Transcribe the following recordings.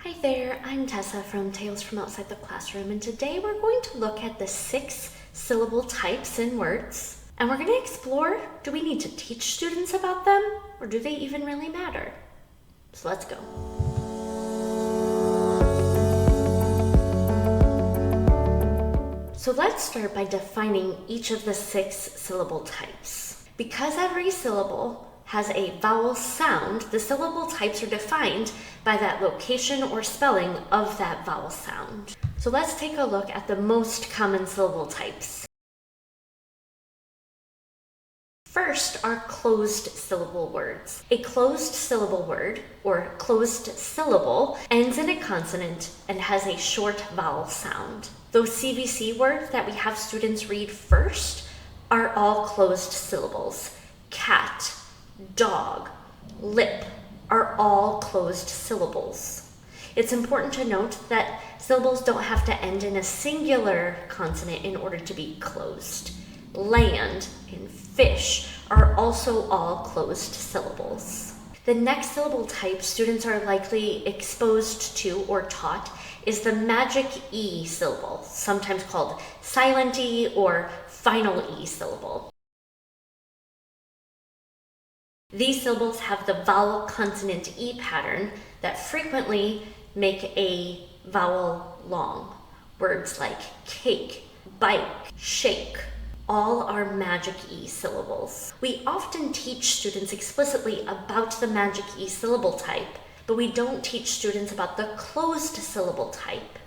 Hi there, I'm Tessa from Tales from Outside the Classroom, and today we're going to look at the 6 syllable types in words. And we're going to explore, do we need to teach students about them, or do they even really matter? So let's go. So let's start by defining each of the 6 syllable types. Because every syllable has a vowel sound, the syllable types are defined by that location or spelling of that vowel sound. So let's take a look at the most common syllable types. First are closed syllable words. A closed syllable word, or closed syllable, ends in a consonant and has a short vowel sound. Those CVC words that we have students read first are all closed syllables. Cat, dog, lip are all closed syllables. It's important to note that syllables don't have to end in a singular consonant in order to be closed. Land and fish are also all closed syllables. The next syllable type students are likely exposed to or taught is the magic E syllable, sometimes called silent E or final E syllable. These syllables have the vowel consonant E pattern that frequently make a vowel long. Words like cake, bike, shake, all are magic E syllables. We often teach students explicitly about the magic E syllable type, but we don't teach students about the closed syllable type.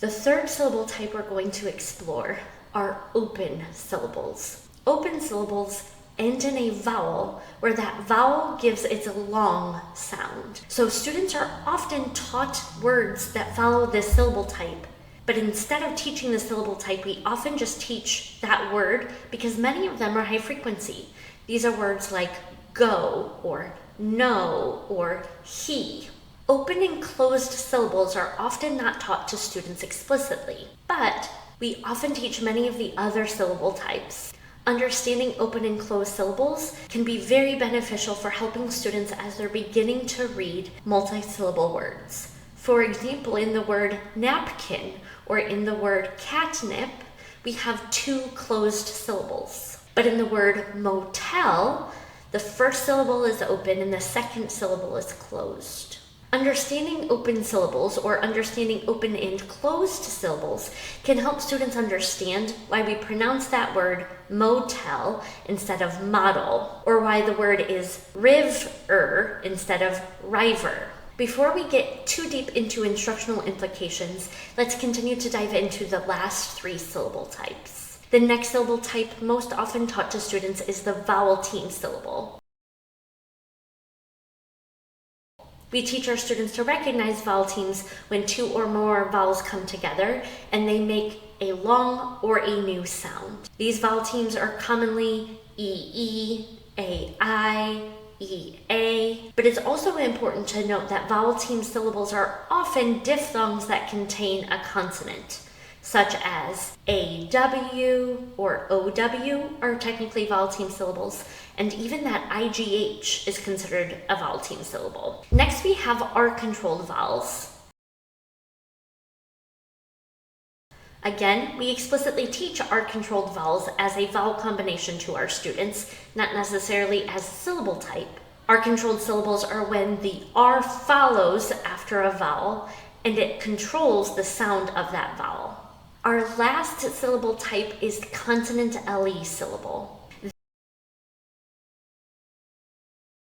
The third syllable type we're going to explore are open syllables. Open syllables end in a vowel where that vowel gives its long sound. So students are often taught words that follow this syllable type, but instead of teaching the syllable type, we often just teach that word because many of them are high frequency. These are words like go or no or he. Open and closed syllables are often not taught to students explicitly, but we often teach many of the other syllable types. Understanding open and closed syllables can be very beneficial for helping students as they're beginning to read multi-syllable words. For example, in the word napkin or in the word catnip, we have 2 closed syllables. But in the word motel, the first syllable is open and the second syllable is closed. Understanding open syllables or understanding open and closed syllables can help students understand why we pronounce that word motel instead of model, or why the word is river instead of river. Before we get too deep into instructional implications, let's continue to dive into the last 3 syllable types. The next syllable type most often taught to students is the vowel team syllable. We teach our students to recognize vowel teams when 2 or more vowels come together and they make a long or a new sound. These vowel teams are commonly EE, AI, EA, but it's also important to note that vowel team syllables are often diphthongs that contain a consonant, such as AW or OW are technically vowel team syllables, and even that IGH is considered a vowel team syllable. Next, we have R-controlled vowels. Again, we explicitly teach R-controlled vowels as a vowel combination to our students, not necessarily as a syllable type. R-controlled syllables are when the R follows after a vowel and it controls the sound of that vowel. Our last syllable type is consonant LE syllable.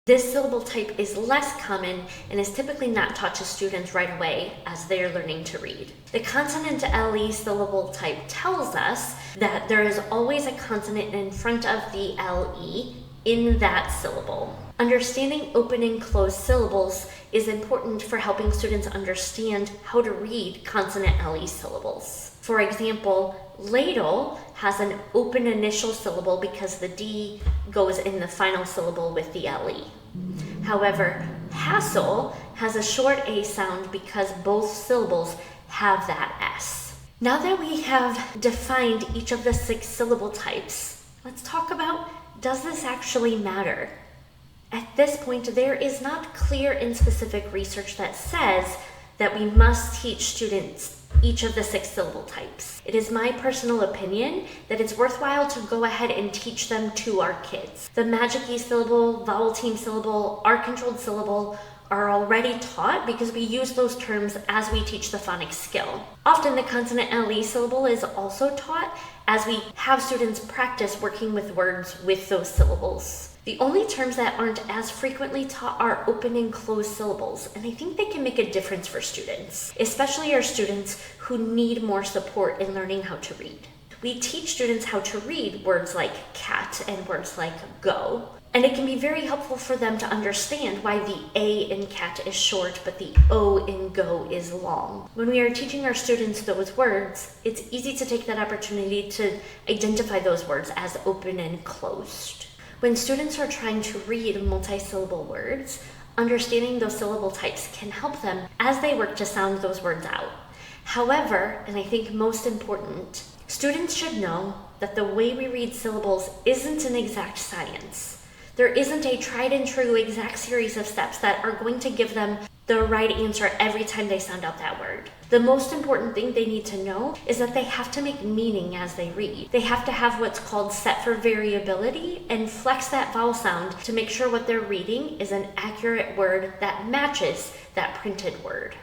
This syllable type is less common and is typically not taught to students right away as they are learning to read. The consonant LE syllable type tells us that there is always a consonant in front of the LE in that syllable. Understanding open and closed syllables is important for helping students understand how to read consonant LE syllables. For example, ladle has an open initial syllable because the D goes in the final syllable with the LE. However, hassle has a short A sound because both syllables have that S. Now that we have defined each of the 6 syllable types, let's talk about, does this actually matter? At this point, there is not clear and specific research that says that we must teach students each of the 6 syllable types. It is my personal opinion that it's worthwhile to go ahead and teach them to our kids. The Magic E syllable, vowel team syllable, art-controlled syllable are already taught because we use those terms as we teach the phonics skill. Often the consonant LE syllable is also taught as we have students practice working with words with those syllables. The only terms that aren't as frequently taught are open and closed syllables, and I think they can make a difference for students, especially our students who need more support in learning how to read. We teach students how to read words like cat and words like go, and it can be very helpful for them to understand why the A in cat is short but the O in go is long. When we are teaching our students those words, it's easy to take that opportunity to identify those words as open and closed. When students are trying to read multisyllable words, understanding those syllable types can help them as they work to sound those words out. However, and I think most important, students should know that the way we read syllables isn't an exact science. There isn't a tried and true exact series of steps that are going to give them the right answer every time they sound out that word. The most important thing they need to know is that they have to make meaning as they read. They have to have what's called set for variability and flex that vowel sound to make sure what they're reading is an accurate word that matches that printed word.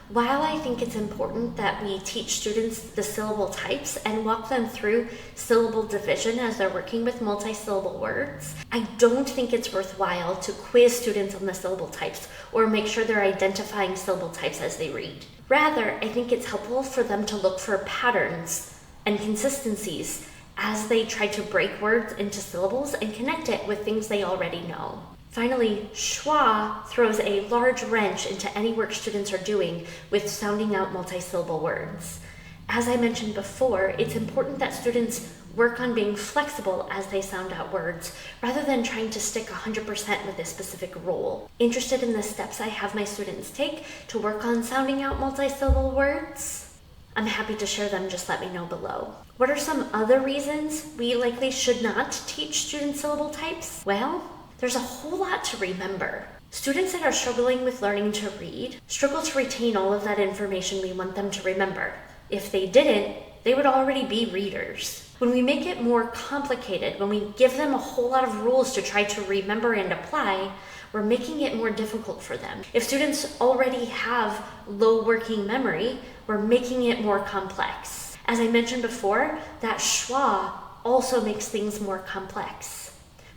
While I think it's important that we teach students the syllable types and walk them through syllable division as they're working with multisyllable words, I don't think it's worthwhile to quiz students on the syllable types or make sure they're identifying syllable types as they read. Rather, I think it's helpful for them to look for patterns and consistencies as they try to break words into syllables and connect it with things they already know. Finally, schwa throws a large wrench into any work students are doing with sounding out multisyllable words. As I mentioned before, it's important that students work on being flexible as they sound out words, rather than trying to stick 100% with a specific rule. Interested in the steps I have my students take to work on sounding out multisyllable words? I'm happy to share them, just let me know below. What are some other reasons we likely should not teach students syllable types? Well, there's a whole lot to remember. Students that are struggling with learning to read struggle to retain all of that information we want them to remember. If they didn't, they would already be readers. When we make it more complicated, when we give them a whole lot of rules to try to remember and apply, we're making it more difficult for them. If students already have low working memory, we're making it more complex. As I mentioned before, that schwa also makes things more complex.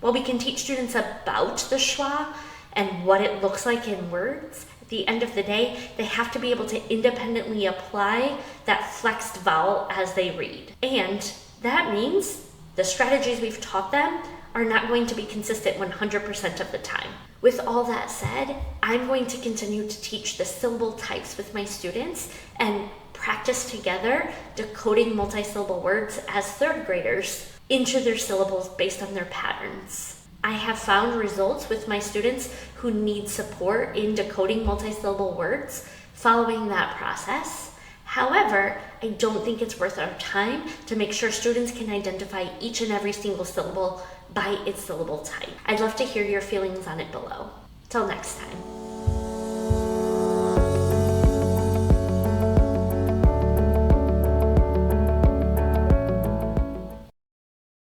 While we can teach students about the schwa and what it looks like in words, at the end of the day, they have to be able to independently apply that flexed vowel as they read. And that means the strategies we've taught them are not going to be consistent 100% of the time. With all that said, I'm going to continue to teach the syllable types with my students and practice together decoding multisyllable words as 3rd graders into their syllables based on their patterns. I have found results with my students who need support in decoding multisyllable words following that process. However, I don't think it's worth our time to make sure students can identify each and every single syllable by its syllable type. I'd love to hear your feelings on it below. Till next time.